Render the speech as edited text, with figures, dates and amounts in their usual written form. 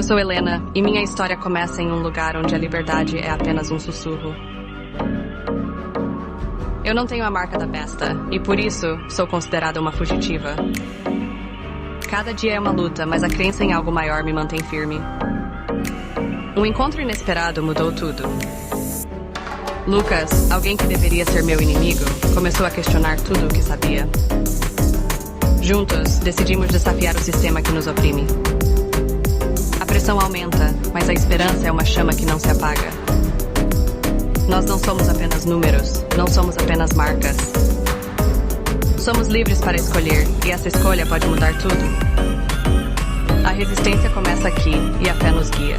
Eu sou Helena, e minha história começa em um lugar onde a liberdade é apenas um sussurro. Eu não tenho a marca da besta, e por isso sou considerada uma fugitiva. Cada dia é uma luta, mas a crença em algo maior me mantém firme. Um encontro inesperado mudou tudo. Lucas, alguém que deveria ser meu inimigo, começou a questionar tudo o que sabia. Juntos, decidimos desafiar o sistema que nos oprime. A pressão aumenta, mas a esperança é uma chama que não se apaga. Nós não somos apenas números, não somos apenas marcas. Somos livres para escolher, e essa escolha pode mudar tudo. A resistência começa aqui, e a fé nos guia.